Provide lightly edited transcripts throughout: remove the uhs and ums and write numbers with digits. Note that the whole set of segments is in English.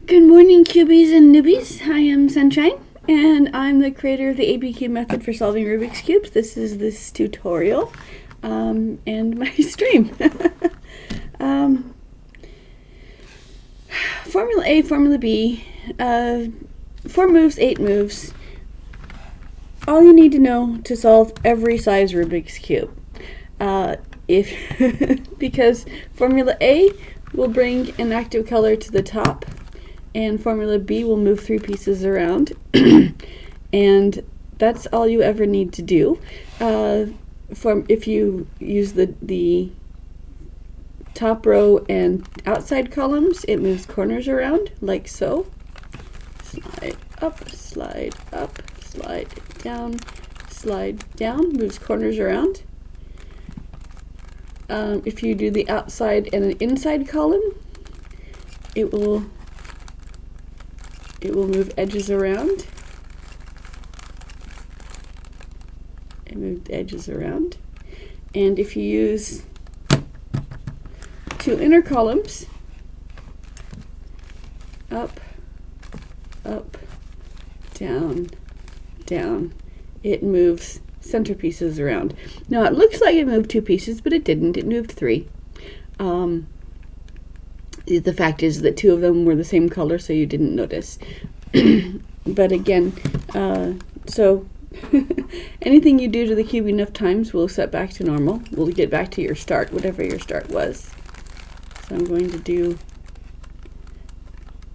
Good morning, cubies and newbies. I am Sunshine, and I'm the creator of the ABCube method for solving Rubik's Cubes. This is this tutorial and my stream. Formula A, Formula B, 4 moves, 8 moves. All you need to know to solve every size Rubik's Cube. Because Formula A will bring an active color to the top, and Formula B will move 3 pieces around, and that's all you ever need to do. If you use the top row and outside columns, it moves corners around like so. Slide up, slide up, slide down, moves corners around. If you do the outside and an inside column, it will move edges around. It moved edges around. And if you use 2 inner columns, up, up, down, down, it moves center pieces around. Now it looks like it moved 2 pieces, but it didn't. It moved 3. The fact is that 2 of them were the same color, so you didn't notice. But again, so anything you do to the cube enough times will set back to normal. We'll get back to your start, whatever your start was. So I'm going to do,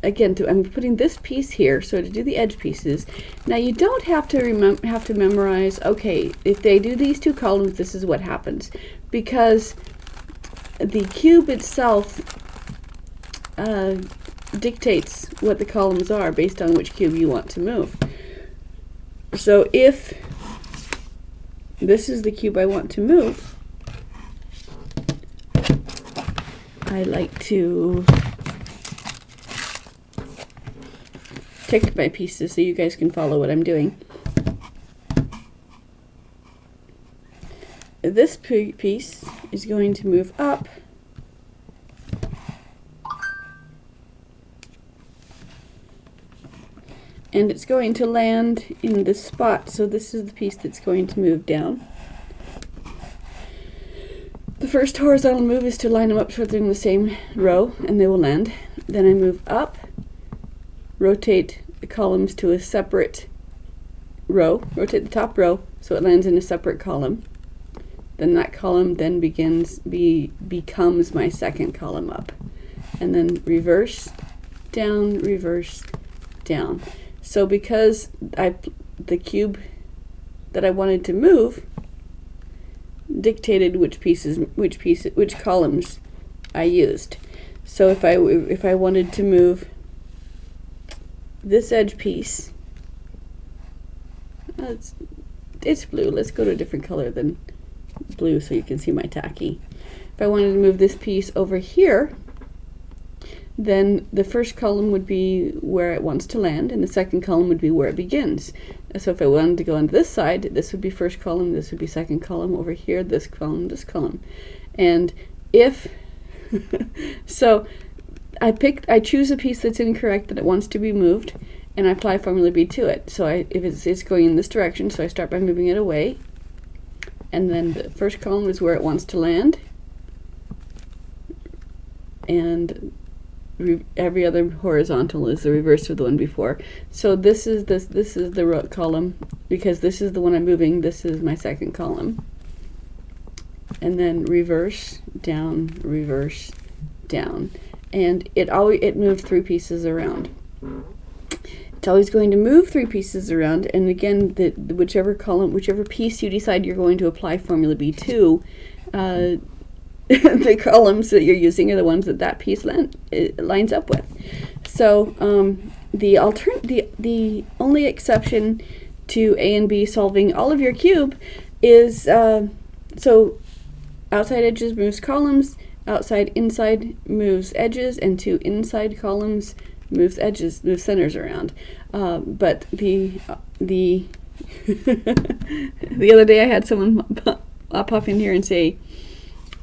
again, I'm putting this piece here, so to do the edge pieces. Now you don't have to memorize, okay, if they do these 2 columns, this is what happens. Because the cube itself dictates what the columns are based on which cube you want to move. So if this is the cube I want to move, I like to tick my pieces so you guys can follow what I'm doing. This piece is going to move up, and it's going to land in this spot, so this is the piece that's going to move down. The first horizontal move is to line them up so they're in the same row, and they will land. Then I move up, rotate the columns to a separate row, rotate the top row so it lands in a separate column. Then that column then becomes my second column up. And then reverse, down, reverse, down. So because the cube that I wanted to move dictated which columns I used. So if I wanted to move this edge piece, it's blue. Let's go to a different color than blue so you can see my tacky. If I wanted to move this piece over here, then the first column would be where it wants to land, and the second column would be where it begins. So if I wanted to go on this side, this would be first column, this would be second column, over here, this column, this column. And if, so I choose a piece that's incorrect that it wants to be moved, and I apply Formula B to it. So if it's going in this direction, so I start by moving it away, and then the first column is where it wants to land, and every other horizontal is the reverse of the one before. So this is the row column, because this is the one I'm moving. This is my second column, and then reverse, down, and it moved 3 pieces around. It's always going to move 3 pieces around, and again, whichever piece you decide you're going to apply Formula B to, the columns that you're using are the ones that piece lines up with. So the only exception to A and B solving all of your cube is so outside edges moves columns, outside inside moves edges, and 2 inside columns moves centers around. But the The other day I had someone pop in here and say,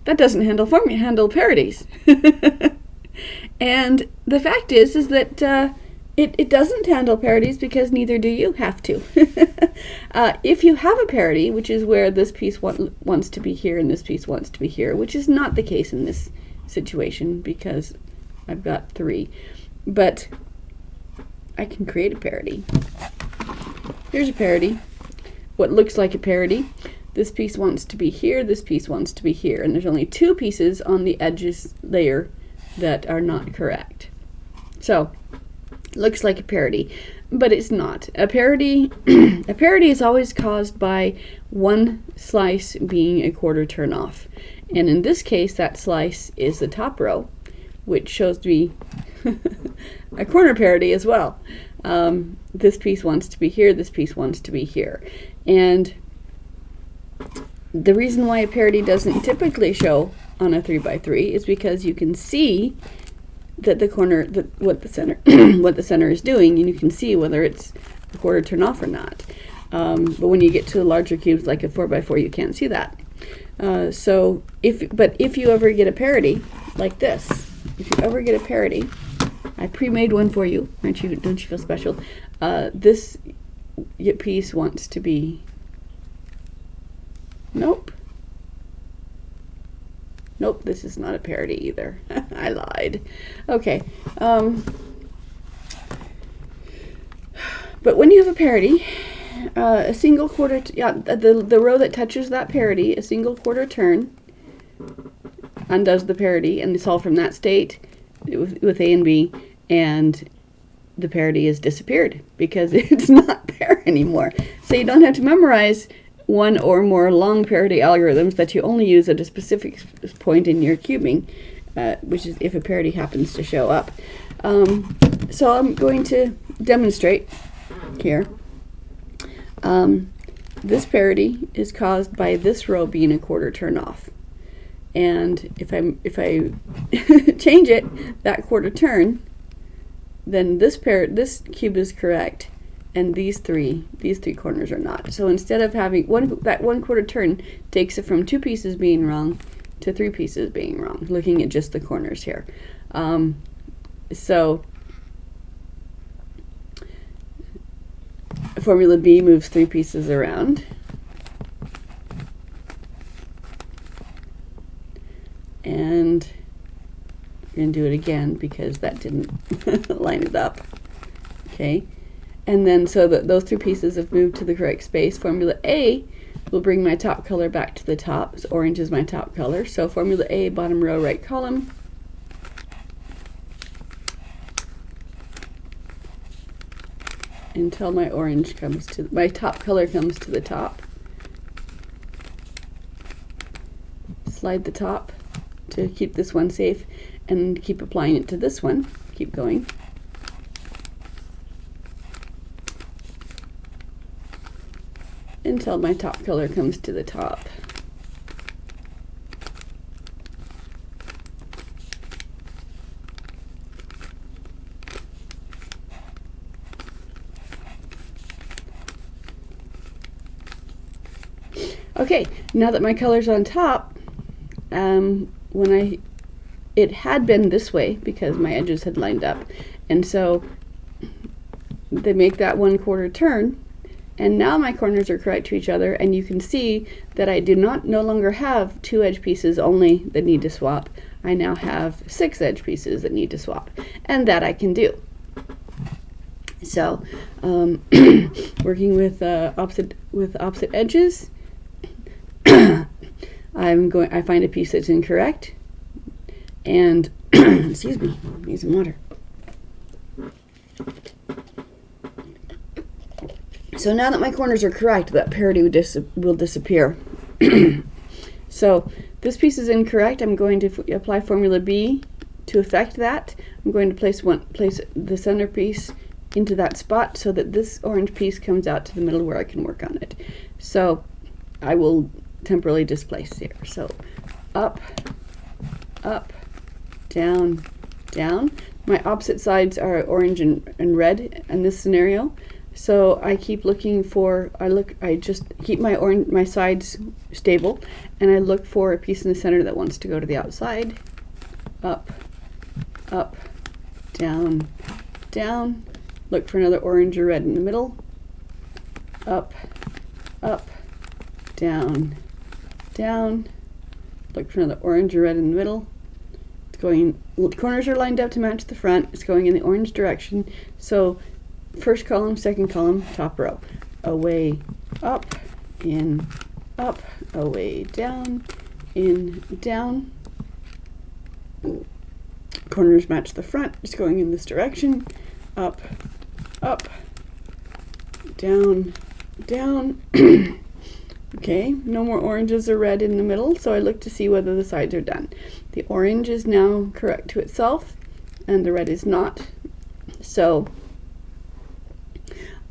that doesn't handle parodies. And the fact is that it doesn't handle parodies because neither do you have to. If you have a parody, which is where this piece wants to be here and this piece wants to be here, which is not the case in this situation because I've got 3, but I can create a parody. Here's a parody. What looks like a parody. This piece wants to be here, this piece wants to be here, and there's only 2 pieces on the edges layer that are not correct. So, looks like a parody, but it's not. A parody is always caused by one slice being a quarter turn off. And in this case, that slice is the top row, which shows to be a corner parody as well. This piece wants to be here, this piece wants to be here. And the reason why a parody doesn't typically show on a 3x3 is because you can see that the corner, what the center is doing, and you can see whether it's a quarter turn off or not. But when you get to larger cubes like a 4x4, you can't see that. So if you ever get a parody like this, if you ever get a parody, I pre-made one for you. Don't you feel special? This piece wants to be. Nope. Nope, this is not a parody either. I lied. Okay. But when you have a parody, a single quarter, the row that touches that parody, a single quarter turn undoes the parody, and it's all from that state with A and B, and the parody has disappeared because it's not there anymore. So you don't have to memorize one or more long parody algorithms that you only use at a specific point in your cubing, which is if a parody happens to show up. So I'm going to demonstrate here. This parody is caused by this row being a quarter turn off. And if I change it, that quarter turn, then this cube is correct, and these three corners are not. So instead of having that one quarter turn takes it from 2 pieces being wrong to 3 pieces being wrong, looking at just the corners here. So formula B moves 3 pieces around. And we're going to do it again because that didn't line it up. Okay. And then so that those 3 pieces have moved to the correct space. Formula A will bring my top color back to the top. So orange is my top color. So formula A, bottom row, right column. Until my my top color comes to the top. Slide the top to keep this one safe and keep applying it to this one. Keep going. Until my top color comes to the top. Okay, now that my color's on top, it had been this way because my edges had lined up, and so they make that 1 quarter turn, and now my corners are correct to each other, and you can see that I do no longer have 2 edge pieces only that need to swap. I now have 6 edge pieces that need to swap, and that I can do. So working with opposite edges, I find a piece that's incorrect, and excuse me, need some water. So now that my corners are correct, that parity will disappear. So this piece is incorrect. I'm going to apply formula B to affect that. I'm going to place the center piece into that spot so that this orange piece comes out to the middle where I can work on it. So I will temporarily displace here. So up, up, down, down. My opposite sides are orange and red in this scenario. So I keep looking for, I just keep my sides stable, and I look for a piece in the center that wants to go to the outside. Up, up, down, down. Look for another orange or red in the middle. Up, up, down, down. Look for another orange or red in the middle. It's going, the corners are lined up to match the front. It's going in the orange direction. So first column, second column, top row. Away, up, in, up, away, down, in, down. Corners match the front. It's going in this direction. Up, up, down, down. Okay, no more oranges or red in the middle, so I look to see whether the sides are done. The orange is now correct to itself, and the red is not. So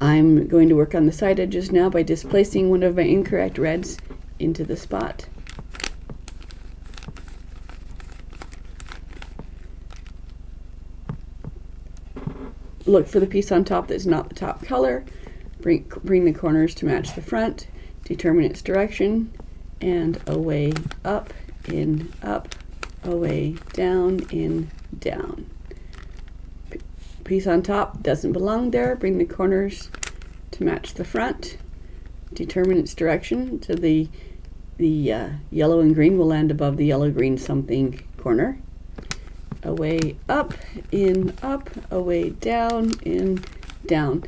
I'm going to work on the side edges now by displacing one of my incorrect reds into the spot. Look for the piece on top that's not the top color. Bring the corners to match the front. Determine its direction, and away, up, in, up, away, down, in, down. Piece on top doesn't belong there. Bring the corners to match the front. Determine its direction. So the yellow and green will land above the yellow green something corner. Away, up, in, up, away, down, in, down.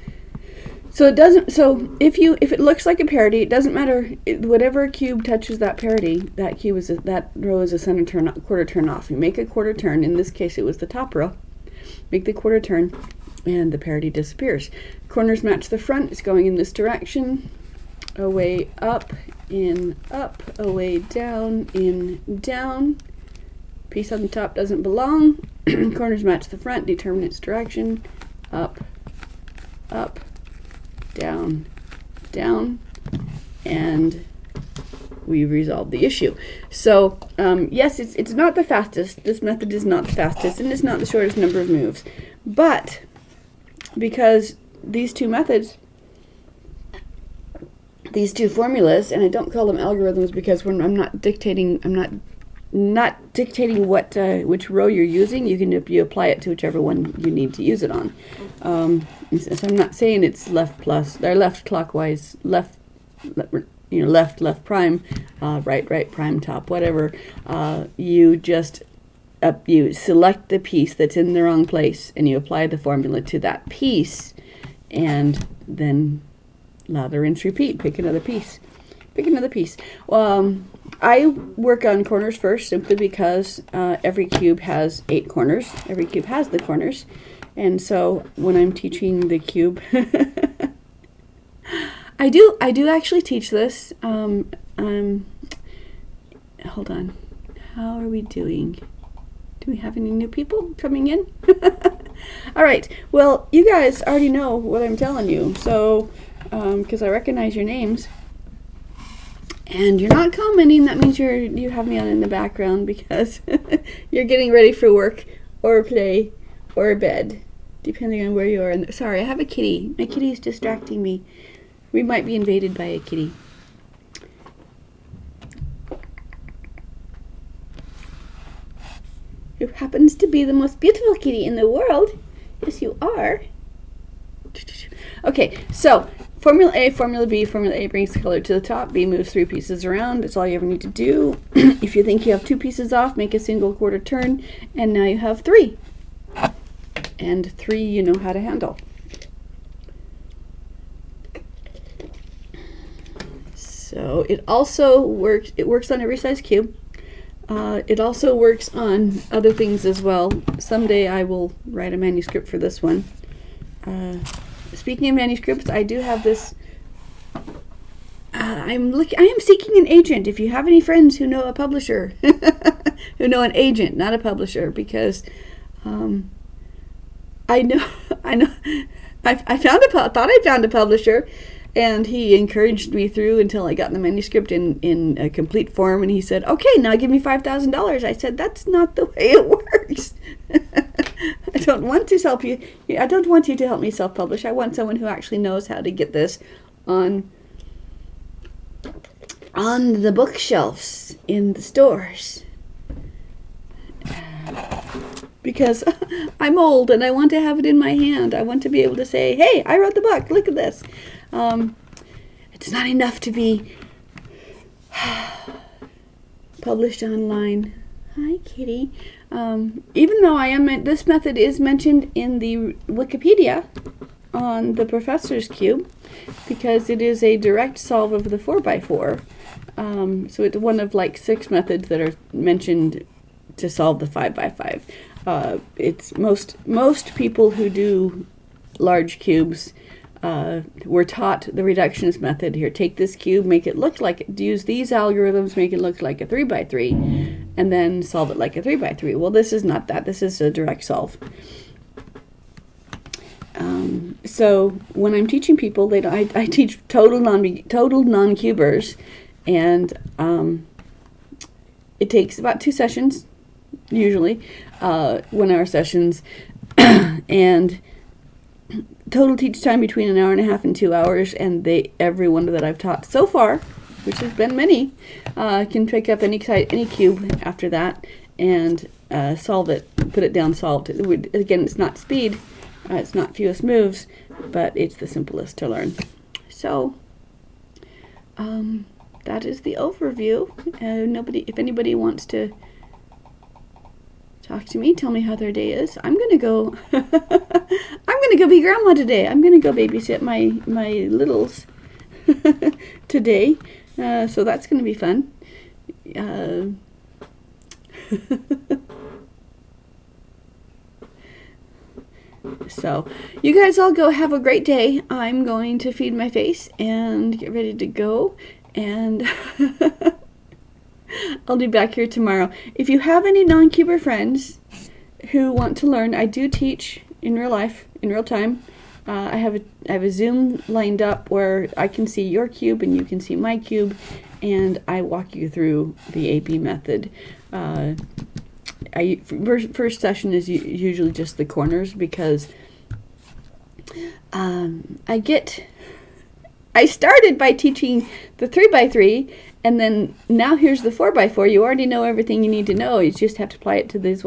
So it doesn't. So if it looks like a parity, it doesn't matter. Whatever cube touches that parity, that row is a center turn, quarter turn off. You make a quarter turn. In this case, it was the top row. Make the quarter turn, and the parity disappears. Corners match the front. It's going in this direction. Away, up, in, up, away, down, in, down. Piece on the top doesn't belong. Corners match the front. Determine its direction. Up, up, down, down, and we've resolved the issue. So yes, it's not the fastest. This method is not the fastest, and it's not the shortest number of moves. But because these two methods, these two formulas, and I don't call them algorithms because I'm not dictating what which row you're using. You apply it to whichever one you need to use it on. So I'm not saying it's left plus, or left clockwise, left prime, right prime, top, whatever. You just you select the piece that's in the wrong place, and you apply the formula to that piece, and then lather, rinse, repeat. Pick another piece. Pick another piece. I work on corners first simply because every cube has 8 corners. Every cube has the corners. And so when I'm teaching the cube, I do actually teach this. Hold on. How are we doing? Do we have any new people coming in? All right. Well, you guys already know what I'm telling you. So, because I recognize your names. And you're not commenting, that means you have me on in the background because you're getting ready for work or play or bed, depending on where you are. And sorry, I have a kitty. My kitty is distracting me. We might be invaded by a kitty. Who happens to be the most beautiful kitty in the world. Yes, you are. Okay, so Formula A, Formula B. Formula A brings the color to the top. B moves 3 pieces around. That's all you ever need to do. If you think you have 2 pieces off, make a single quarter turn, and now you have 3. And 3 you know how to handle. So it also works. It works on every size cube. It also works on other things as well. Someday I will write a manuscript for this one. Speaking of manuscripts, I do have this. I am seeking an agent. If you have any friends who know a publisher, who know an agent, not a publisher, because I know. I thought I found a publisher, and he encouraged me through until I got the manuscript in a complete form, and he said, "Okay, now give me $5,000." I said, "That's not the way it works." I don't want to help you. I don't want you to help me self-publish. I want someone who actually knows how to get this on the bookshelves in the stores. Because I'm old and I want to have it in my hand. I want to be able to say, hey, I wrote the book. Look at this. It's not enough to be published online. Hi, kitty. Even though this method is mentioned in the Wikipedia on the Professor's Cube, because it is a direct solve of the 4x4. So it's one of like 6 methods that are mentioned to solve the 5x5. It's most people who do large cubes were taught the reductionist method. Here, take this cube, make it look like it, use these algorithms, make it look like a 3x3, and then solve it like a 3x3. Well, this is not that. This is a direct solve. So when I'm teaching people, I teach total non-cubers, and it takes about 2 sessions, usually, 1 hour sessions, and total teach time between 1.5 hours and 2 hours, and everyone that I've taught so far, which has been many, can pick up any cube after that and solve it, put it down solved. Again, it's not speed, it's not fewest moves, but it's the simplest to learn. So that is the overview. If anybody wants to talk to me, tell me how their day is. I'm gonna go. I'm gonna go be grandma today. I'm gonna go babysit my littles today. So that's gonna be fun. So you guys all go have a great day. I'm going to feed my face and get ready to go, and I'll be back here tomorrow. If you have any non-cuber friends who want to learn, I do teach in real life, in real time. I have a Zoom lined up where I can see your cube and you can see my cube, and I walk you through the AB method. First session is usually just the corners, because I started by teaching the 3x3, and then now here's the 4x4. You already know everything you need to know. You just have to apply it to these,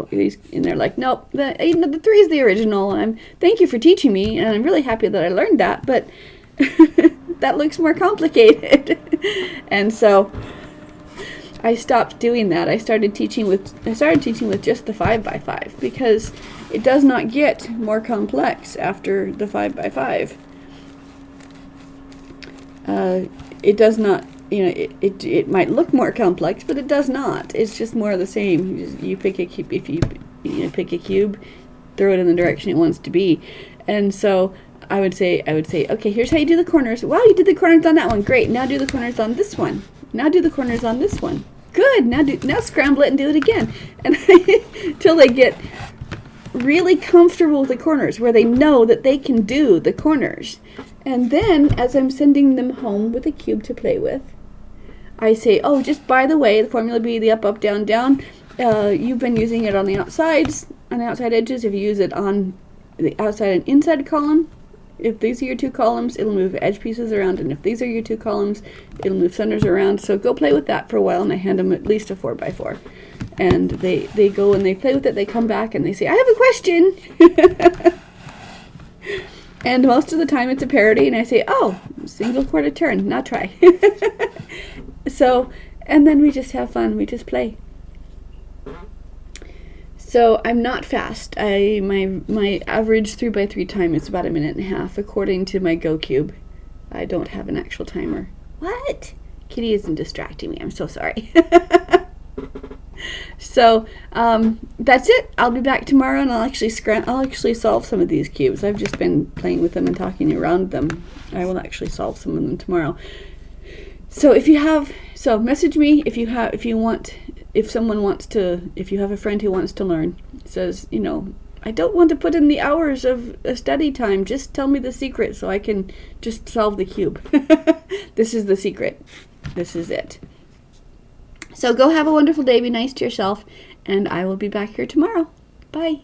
and they're like, nope, the 3 is the original. And thank you for teaching me, and I'm really happy that I learned that, but that looks more complicated. And so I stopped doing that. I started teaching with just the 5x5, because it does not get more complex after the 5x5. It does not, it might look more complex, but it does not. It's just more of the same. You pick a cube. If you pick a cube, throw it in the direction it wants to be. And so I would say, okay, here's how you do the corners. Wow, you did the corners on that one. Great. Now do the corners on this one. Now do the corners on this one. Good. Now scramble it and do it again. And till they get really comfortable with the corners, where they know that they can do the corners. And then, as I'm sending them home with a cube to play with, I say, oh, just by the way, the formula be the up, up, down, down. You've been using it on the outsides, on the outside edges. If you use it on the outside and inside column, if these are your 2 columns, it'll move edge pieces around. And if these are your 2 columns, it'll move centers around. So go play with that for a while, and I hand them at least a 4x4. And they go and they play with it. They come back and they say, I have a question. And most of the time it's a parody, and I say, oh, single quarter turn, now try. So, and then we just have fun, we just play. So I'm not fast. My average 3x3 time is about 1.5 minutes, according to my GoCube. I don't have an actual timer. What? Kitty isn't distracting me, I'm so sorry. So that's it. I'll be back tomorrow, and I'll actually solve some of these cubes. I've just been playing with them and talking around them. I will actually solve some of them tomorrow. So if you have message me if you have a friend who wants to learn, says, I don't want to put in the hours of study time, just tell me the secret so I can just solve the cube. This is the secret. This is it. So go have a wonderful day, be nice to yourself, and I will be back here tomorrow. Bye.